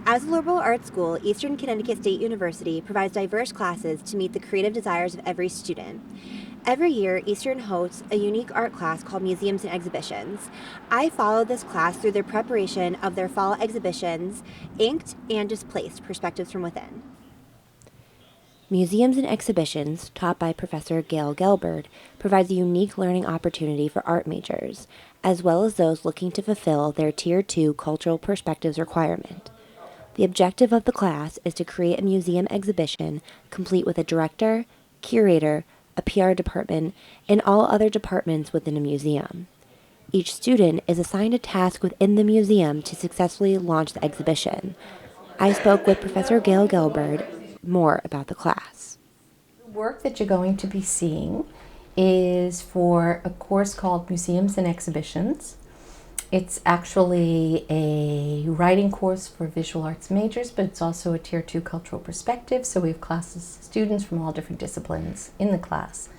As a liberal arts school, Eastern Connecticut State University provides diverse classes to meet the creative desires of every student. Every year, Eastern hosts a unique art class called Museums and Exhibitions. I followed this class through their preparation of their fall exhibitions, Inked and Displaced, Perspectives from Within. Museums and Exhibitions, taught by Professor Gail Gelberd, provides a unique learning opportunity for art majors, as well as those looking to fulfill their Tier 2 Cultural Perspectives requirement. The objective of the class is to create a museum exhibition complete with a director, curator, a PR department, and all other departments within a museum. Each student is assigned a task within the museum to successfully launch the exhibition. I spoke with Professor Gail Gelberd more about the class. The work that you're going to be seeing is for a course called Museums and Exhibitions. It's actually a writing course for visual arts majors, but it's also a Tier 2 cultural perspective, so we have students from all different disciplines in the class.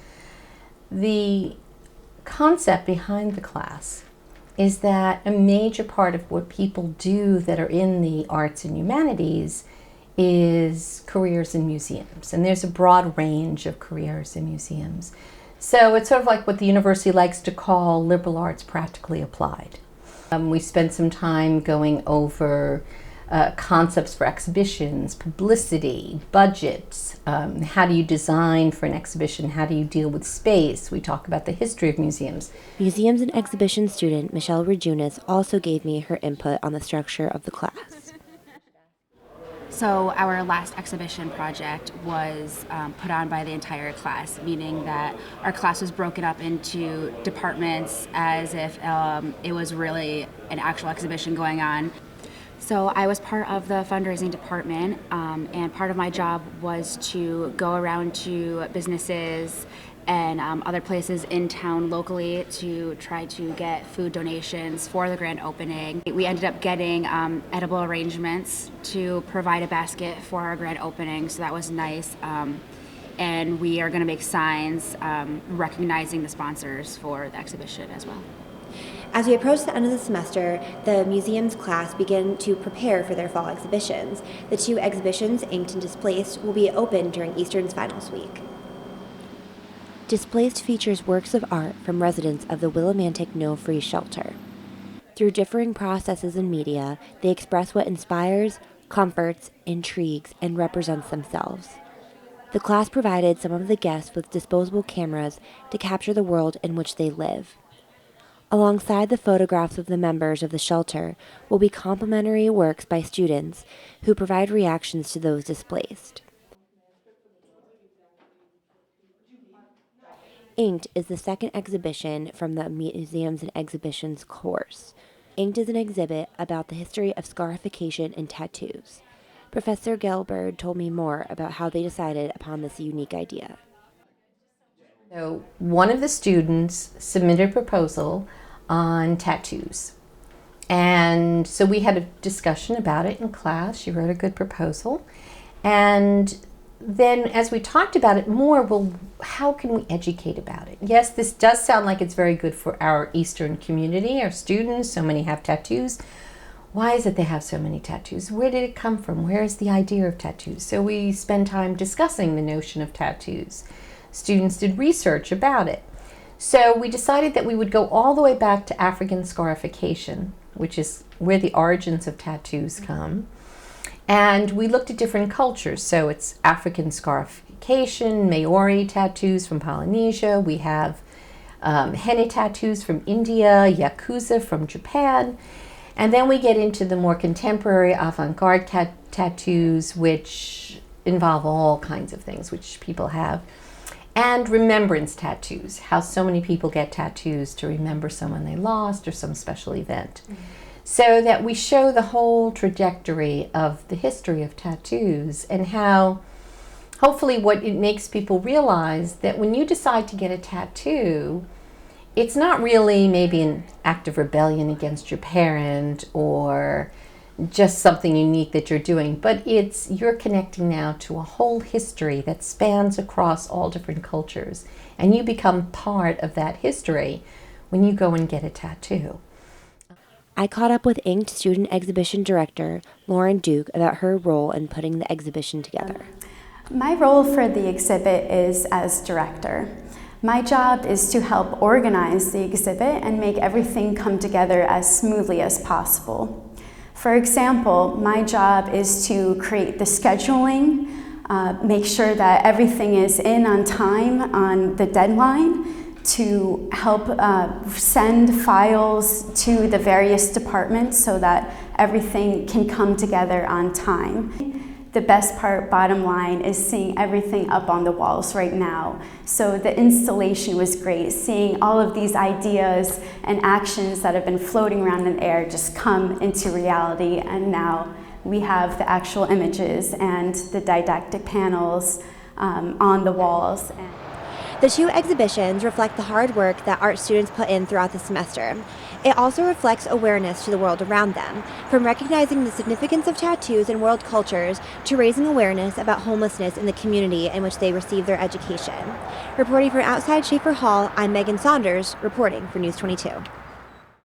The concept behind the class is that a major part of what people do that are in the arts and humanities is careers in museums, and there's a broad range of careers in museums. So it's sort of like what the university likes to call liberal arts practically applied. We spent some time going over concepts for exhibitions, publicity, budgets, how do you design for an exhibition, how do you deal with space. We talk about the history of museums. Museums and Exhibitions student Michelle Rejunas also gave me her input on the structure of the class. So our last exhibition project was put on by the entire class, meaning that our class was broken up into departments as if it was really an actual exhibition going on. So I was part of the fundraising department, and part of my job was to go around to businesses and other places in town locally to try to get food donations for the grand opening. We ended up getting edible arrangements to provide a basket for our grand opening, so that was nice. And we are going to make signs recognizing the sponsors for the exhibition as well. As we approach the end of the semester, the museums class begin to prepare for their fall exhibitions. The two exhibitions, Inked and Displaced, will be open during Eastern's finals week. Displaced features works of art from residents of the Willimantic No Freeze Shelter. Through differing processes in media, they express what inspires, comforts, intrigues, and represents themselves. The class provided some of the guests with disposable cameras to capture the world in which they live. Alongside the photographs of the members of the shelter will be complimentary works by students who provide reactions to those displaced. Inked is the second exhibition from the Museums and Exhibitions course. Inked is an exhibit about the history of scarification and tattoos. Professor Gelberd told me more about how they decided upon this unique idea. So one of the students submitted a proposal on tattoos. And so we had a discussion about it in class. She wrote a good proposal. And then as we talked about it more, well, how can we educate about it? Yes, this does sound like it's very good for our Eastern community, our students. So many have tattoos. Why is it they have so many tattoos? Where did it come from? Where is the idea of tattoos? So we spend time discussing the notion of tattoos. Students did research about it. So we decided that we would go all the way back to African scarification, which is where the origins of tattoos come. And we looked at different cultures. So it's African scarification, Maori tattoos from Polynesia. We have henna tattoos from India, Yakuza from Japan. And then we get into the more contemporary avant-garde tattoos, which involve all kinds of things which people have. And remembrance tattoos, how so many people get tattoos to remember someone they lost or some special event. Mm-hmm. So that we show the whole trajectory of the history of tattoos and how, hopefully, what it makes people realize that when you decide to get a tattoo, it's not really maybe an act of rebellion against your parent or just something unique that you're doing, but you're connecting now to a whole history that spans across all different cultures, and you become part of that history when you go and get a tattoo. I caught up with Inked Student Exhibition Director Lauren Duke about her role in putting the exhibition together. My role for the exhibit is as director. My job is to help organize the exhibit and make everything come together as smoothly as possible. For example, my job is to create the scheduling, make sure that everything is in on time on the deadline, to help send files to the various departments so that everything can come together on time. The best part, bottom line, is seeing everything up on the walls right now. So the installation was great, seeing all of these ideas and actions that have been floating around in the air just come into reality, and now we have the actual images and the didactic panels on the walls. The two exhibitions reflect the hard work that art students put in throughout the semester. It also reflects awareness to the world around them, from recognizing the significance of tattoos in world cultures to raising awareness about homelessness in the community in which they receive their education. Reporting from outside Schaefer Hall, I'm Megan Saunders, reporting for News 22.